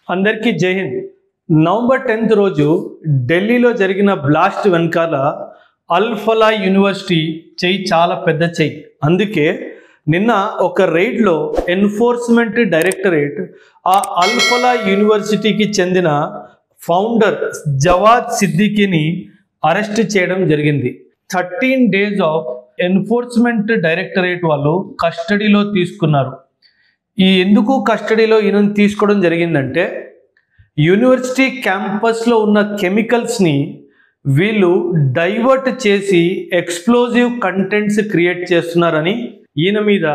అందరికీ జై Hind. November 10th రోజు ఢిల్లీలో జరిగిన బ్లాస్ట్ వెనకాల అల్-ఫలా యూనివర్సిటీ చెయ్యి చాలా పెద్ద చెయ్యి. అందుకే నిన్న ఒక రైడ్లో ఎన్ఫోర్స్మెంట్ డైరెక్టరేట్ ఆ అల్-ఫలా యూనివర్సిటీకి చెందిన ఫౌండర్ జవాద్ సిద్దికీని అరెస్ట్ చేయడం జరిగింది. 13 days ఆఫ్ ఎన్ఫోర్స్మెంట్ డైరెక్టరేట్ వాళ్ళు కస్టడీలో తీసుకున్నారు. ఈ ఎందుకు కస్టడీలో ఈయనను తీసుకోవడం జరిగిందంటే యూనివర్సిటీ క్యాంపస్లో ఉన్న కెమికల్స్ని వీళ్ళు డైవర్ట్ చేసి ఎక్స్ప్లోజివ్ కంటెంట్స్ క్రియేట్ చేస్తున్నారని ఈయన మీద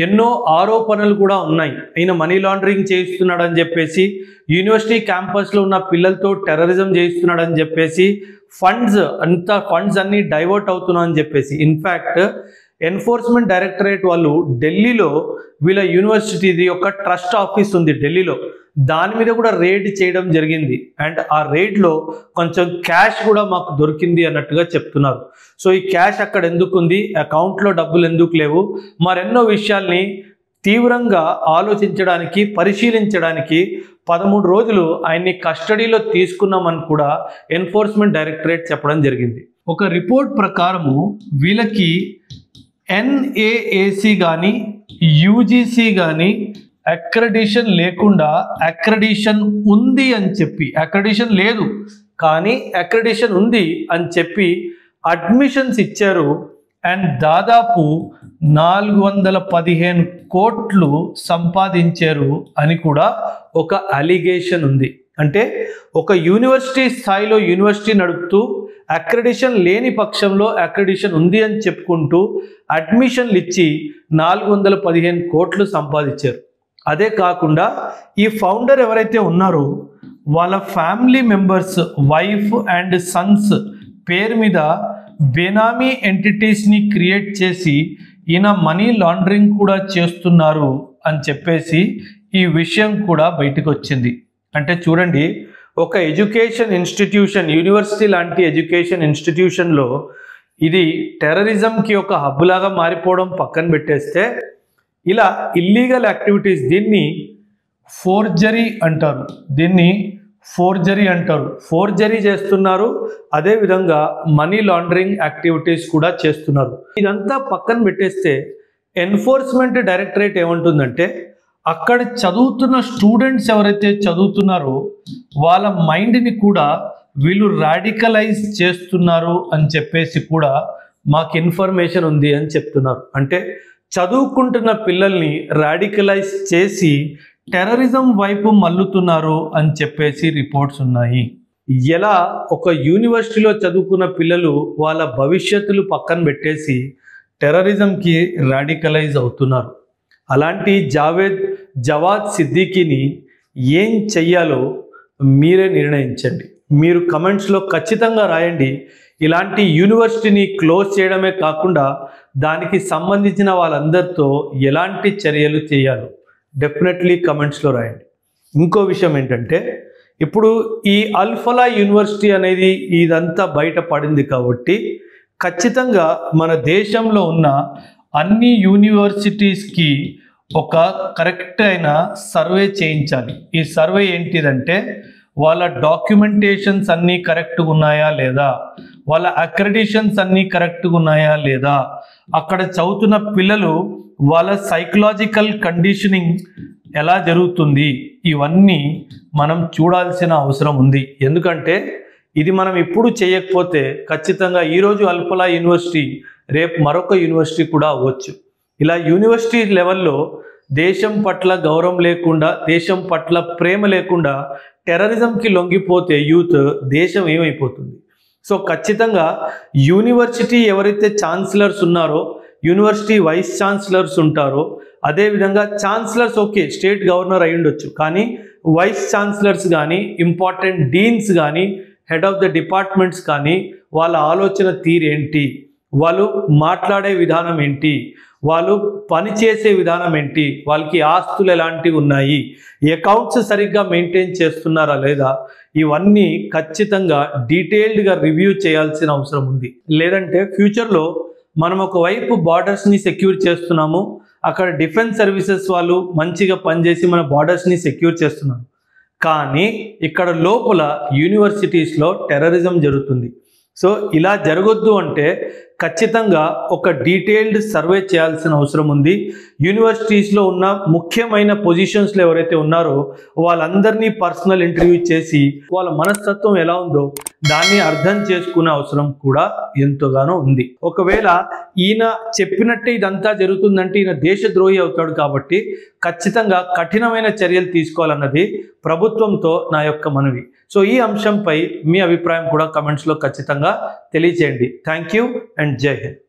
ఎన్నో ఆరోపణలు కూడా ఉన్నాయి. ఈయన మనీ లాండరింగ్ చేయిస్తున్నాడని చెప్పేసి, యూనివర్సిటీ క్యాంపస్లో ఉన్న పిల్లలతో టెర్రరిజం చేయిస్తున్నాడని చెప్పేసి, ఫండ్స్ అన్నీ డైవర్ట్ అవుతున్నాయని చెప్పేసి. ఇన్ఫ్యాక్ట్ ఎన్ఫోర్స్మెంట్ డైరెక్టరేట్ వాళ్ళు ఢిల్లీలో వీళ్ళ యూనివర్సిటీది ఒక ట్రస్ట్ ఆఫీస్ ఉంది ఢిల్లీలో, దాని మీద కూడా రేడ్ చేయడం జరిగింది. అండ్ ఆ రేడ్లో కొంచెం క్యాష్ కూడా మాకు దొరికింది అన్నట్టుగా చెప్తున్నారు. సో ఈ క్యాష్ అక్కడ ఎందుకు ఉంది, అకౌంట్లో డబ్బులు ఎందుకు లేవు, మరెన్నో విషయాల్ని తీవ్రంగా ఆలోచించడానికి, పరిశీలించడానికి 13 రోజులు ఆయన్ని కస్టడీలో తీసుకున్నామని కూడా ఎన్ఫోర్స్మెంట్ డైరెక్టరేట్ చెప్పడం జరిగింది. ఒక రిపోర్ట్ ప్రకారము వీళ్ళకి NAAC కానీ UGC కానీ అక్రెడిషన్ లేకుండా అక్రెడిషన్ ఉంది అని చెప్పి, అక్రెడిషన్ లేదు కానీ అక్రెడిషన్ ఉంది అని చెప్పి అడ్మిషన్స్ ఇచ్చారు. అండ్ దాదాపు 415 కోట్లు సంపాదించారు అని కూడా ఒక అలిగేషన్ ఉంది. అంటే ఒక యూనివర్సిటీ స్థాయిలో యూనివర్సిటీ నడుపుతూ అక్రెడిషన్ లేని పక్షంలో అక్రెడిషన్ ఉంది అని చెప్పుకుంటూ అడ్మిషన్లు ఇచ్చి 415 కోట్లు సంపాదించారు. అదే కాకుండా ఈ ఫౌండర్ ఎవరైతే ఉన్నారో వాళ్ళ family members, wife and Sons పేరు మీద బెనామీ ఎంటిటీస్ని క్రియేట్ చేసి ఈయన మనీ లాండరింగ్ కూడా చేస్తున్నారు అని చెప్పేసి ఈ విషయం కూడా బయటకు వచ్చింది. అంటే చూడండి, ఒక ఎడ్యుకేషన్ ఇన్స్టిట్యూషన్, యూనివర్సిటీ లాంటి ఎడ్యుకేషన్ ఇన్స్టిట్యూషన్లో ఇది టెర్రరిజంకి ఒక హబ్ లాగా మారిపోవడం పక్కన పెట్టేస్తే, ఇలా ఇల్లీగల్ యాక్టివిటీస్, దీన్ని ఫోర్జరీ అంటారు. ఫోర్జరీ చేస్తున్నారు, అదేవిధంగా మనీ లాండరింగ్ యాక్టివిటీస్ కూడా చేస్తున్నారు. ఇదంతా పక్కన పెట్టేస్తే ఎన్ఫోర్స్మెంట్ డైరెక్టరేట్ ఏమంటుందంటే, అక్కడ చదువుతున్న స్టూడెంట్స్ ఎవరైతే చదువుతున్నారో వాళ్ళ మైండ్ని కూడా వీళ్ళు రాడికలైజ్ చేస్తున్నారు అని చెప్పేసి కూడా మాకు ఇన్ఫర్మేషన్ ఉంది అని చెప్తున్నారు. అంటే చదువుకుంటున్న పిల్లల్ని రాడికలైజ్ చేసి టెర్రరిజం వైపు మల్లుతున్నారు అని చెప్పేసి రిపోర్ట్స్ ఉన్నాయి. ఎలా ఒక యూనివర్సిటీలో చదువుకున్న పిల్లలు వాళ్ళ భవిష్యత్తులు పక్కన పెట్టేసి టెర్రరిజంకి రాడికలైజ్ అవుతున్నారు. అలాంటి జవాద్ సిద్దికీని ఏం చెయ్యాలో మీరే నిర్ణయించండి. మీరు కమెంట్స్లో ఖచ్చితంగా రాయండి. ఇలాంటి యూనివర్సిటీని క్లోజ్ చేయడమే కాకుండా దానికి సంబంధించిన వాళ్ళందరితో ఎలాంటి చర్యలు చేయాలో డెఫినెట్లీ కమెంట్స్లో రాయండి. ఇంకో విషయం ఏంటంటే, ఇప్పుడు ఈ అల్-ఫలా యూనివర్సిటీ అనేది ఇదంతా బయటపడింది కాబట్టి ఖచ్చితంగా మన దేశంలో ఉన్న అన్ని యూనివర్సిటీస్కి ఒక కరెక్ట్ అయిన సర్వే చేయించాలి. ఈ సర్వే ఏంటిదంటే, వాళ్ళ డాక్యుమెంటేషన్స్ అన్నీ కరెక్ట్గా ఉన్నాయా లేదా, వాళ్ళ అక్రెడిషన్స్ అన్నీ కరెక్ట్గా ఉన్నాయా లేదా, అక్కడ చదువుతున్న పిల్లలు వాళ్ళ సైకలాజికల్ కండిషనింగ్ ఎలా జరుగుతుంది, ఇవన్నీ మనం చూడాల్సిన అవసరం ఉంది. ఎందుకంటే ఇది మనం ఇప్పుడు చేయకపోతే ఖచ్చితంగా ఈరోజు అల్-ఫలా యూనివర్సిటీ రేపు మరొక యూనివర్సిటీ కూడా అవ్వచ్చు. ఇలా యూనివర్సిటీ లెవెల్లో దేశం పట్ల గౌరవం లేకుండా, దేశం పట్ల ప్రేమ లేకుండా టెర్రరిజంకి లొంగిపోతే యూత్, దేశం ఏమైపోతుంది? సో ఖచ్చితంగా యూనివర్సిటీ ఎవరైతే ఛాన్సలర్స్ ఉన్నారో, యూనివర్సిటీ వైస్ ఛాన్సలర్స్ ఉంటారో, అదేవిధంగా ఛాన్సలర్స్ ఓకే స్టేట్ గవర్నర్ అయి ఉండొచ్చు, కానీ వైస్ ఛాన్సలర్స్ కానీ, ఇంపార్టెంట్ డీన్స్ కానీ, హెడ్ ఆఫ్ ద డిపార్ట్మెంట్స్ కానీ వాళ్ళ ఆలోచన తీరేంటి, వాళ్ళు మాట్లాడే విధానం ఏంటి, వాళ్ళు పనిచేసే విధానం ఏంటి, వాళ్ళకి ఆస్తులు ఎలాంటివి ఉన్నాయి, అకౌంట్స్ సరిగ్గా మెయింటైన్ చేస్తున్నారా లేదా, ఇవన్నీ ఖచ్చితంగా డీటెయిల్డ్గా రివ్యూ చేయాల్సిన అవసరం ఉంది. లేదంటే ఫ్యూచర్లో మనం ఒకవైపు బార్డర్స్ని సెక్యూర్ చేస్తున్నాము, అక్కడ డిఫెన్స్ సర్వీసెస్ వాళ్ళు మంచిగా పనిచేసి మన బార్డర్స్ని సెక్యూర్ చేస్తున్నారు, కానీ ఇక్కడ లోపల యూనివర్సిటీస్లో టెర్రరిజం జరుగుతుంది. సో ఇలా జరగొద్దు అంటే ఖచ్చితంగా ఒక డీటెయిల్డ్ సర్వే చేయాల్సిన అవసరం ఉంది. యూనివర్సిటీస్లో ఉన్న ముఖ్యమైన పొజిషన్స్లో ఎవరైతే ఉన్నారో వాళ్ళందరినీ పర్సనల్ ఇంటర్వ్యూ చేసి వాళ్ళ మనస్తత్వం ఎలా ఉందో దాన్ని అర్థం చేసుకునే అవసరం కూడా ఎంతగానో ఉంది. ఒకవేళ ఈయన చెప్పినట్టే ఇదంతా జరుగుతుందంటే ఈయన దేశద్రోహి అవుతాడు. కాబట్టి ఖచ్చితంగా కఠినమైన చర్యలు తీసుకోవాలన్నది ప్రభుత్వంతో నా యొక్క మనవి. సో ఈ అంశంపై మీ అభిప్రాయం కూడా కమెంట్స్లో ఖచ్చితంగా తెలియజేయండి. థ్యాంక్ యూ అండ్ జై హింద్.